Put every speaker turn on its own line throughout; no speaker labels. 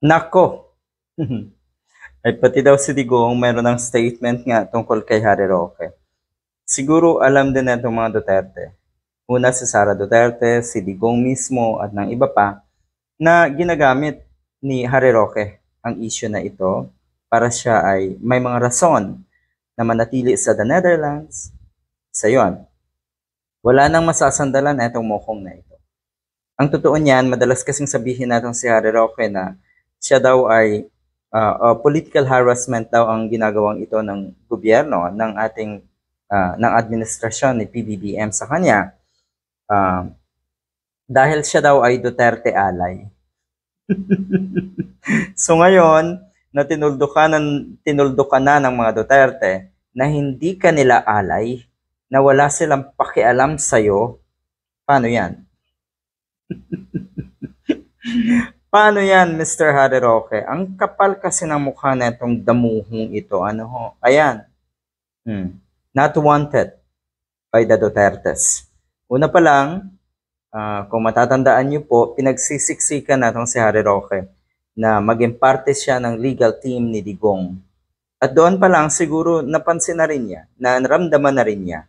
Nako! Ay pati daw si Digong meron ng statement nga tungkol kay Harry Roque. Siguro alam din na itong mga Duterte. Una si Sara Duterte, si Digong mismo at ng iba pa na ginagamit ni Harry Roque ang issue na ito para siya ay may mga rason na manatili sa the Netherlands. Sa yon, wala nang masasandalan na itong mokong na ito. Ang totoo niyan, madalas kasing sabihin natin si Harry Roque na siya daw ay political harassment daw ang ginagawang ito ng gobyerno ng ating ng administrasyon ni PBBM sa kanya dahil siya daw ay Duterte alay. So ngayon, na tinuldo ka na ng mga Duterte na hindi ka nila alay, na wala silang pakialam sa'yo, paano yan? Paano yan, Mr. Harry Roque? Ang kapal kasi ng mukha na itong damuhong ito. Ano ho? Ayan. Not wanted by the Dutertes. Una pa lang, kung matatandaan niyo po, pinagsisiksikan na itong si Harry Roque na maging parte siya ng legal team ni Digong. At doon pa lang siguro napansin na rin niya, na naramdaman na rin niya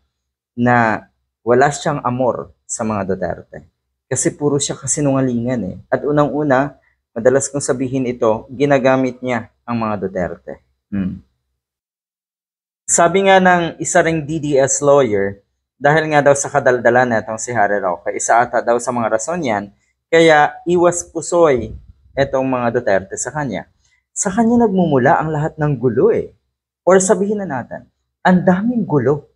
na wala siyang amor sa mga Duterte. Kasi puro siya kasinungalingan eh. At unang-una, madalas kong sabihin ito, ginagamit niya ang mga Duterte. Sabi nga ng isa ring DDS lawyer, dahil nga daw sa kadaldalan na itong si Harry Roque, isa ata daw sa mga rason yan, kaya iwas pusoy itong mga Duterte sa kanya. Sa kanya nagmumula ang lahat ng gulo eh. Or sabihin na natin, ang daming gulo.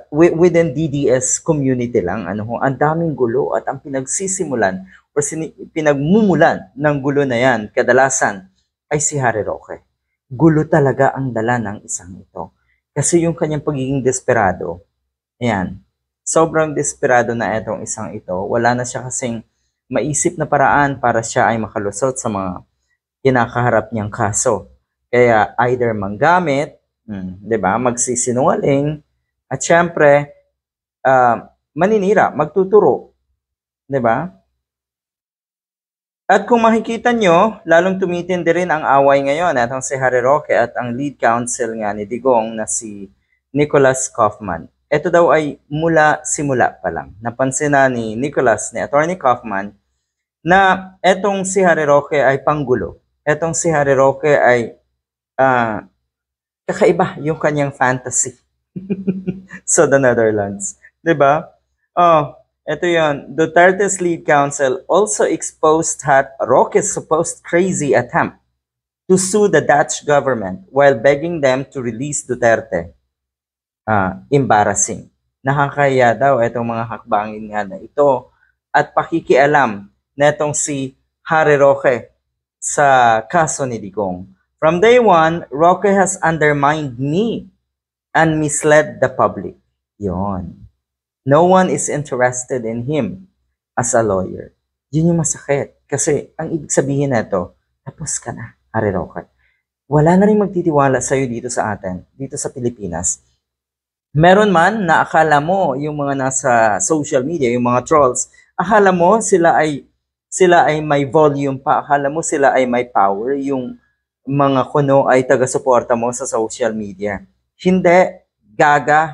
Within DDS community lang, ang daming gulo at ang pinagsisimulan o pinagmumulan ng gulo na yan, kadalasan, ay si Harry Roque. Gulo talaga ang dala ng isang ito. Kasi yung kanyang pagiging desperado, ayan, sobrang desperado na itong isang ito. Wala na siya kasing maisip na paraan para siya ay makalusot sa mga kinakaharap niyang kaso. Kaya either manggamit, 'di ba, magsisinungaling, at syempre, maninira, magtuturo. 'Di ba? At kung makikita nyo, lalong tumitindi rin ang away ngayon atong si Harry Roque at ang lead counsel nga ni Digong na si Nicholas Kaufman. Ito daw ay simula pa lang. Napansin na ni Nicholas, ni Attorney Kaufman, na etong si Harry Roque ay panggulo. Etong si Harry Roque ay kakaiba yung kanyang fantasy sa the Netherlands. 'Di ba? Ito yon. Duterte's lead counsel also exposed Roque's supposed crazy attempt to sue the Dutch government while begging them to release Duterte. Embarrassing. Nakakaya daw itong mga hakbangin nga na ito at pakikialam na itong si Harry Roque sa kaso ni Digong. From day one, Roque has undermined me and misled the public. Yon. No one is interested in him as a lawyer. Yun yung masakit. Kasi ang ibig sabihin na ito, tapos ka na, Harry Roque. Wala na rin magtitiwala sa'yo dito sa atin, dito sa Pilipinas. Meron man na akala mo, yung mga nasa social media, yung mga trolls, akala mo sila ay may volume pa, akala mo sila ay may power, yung mga kuno ay taga-suporta mo sa social media. Hindi, gaga.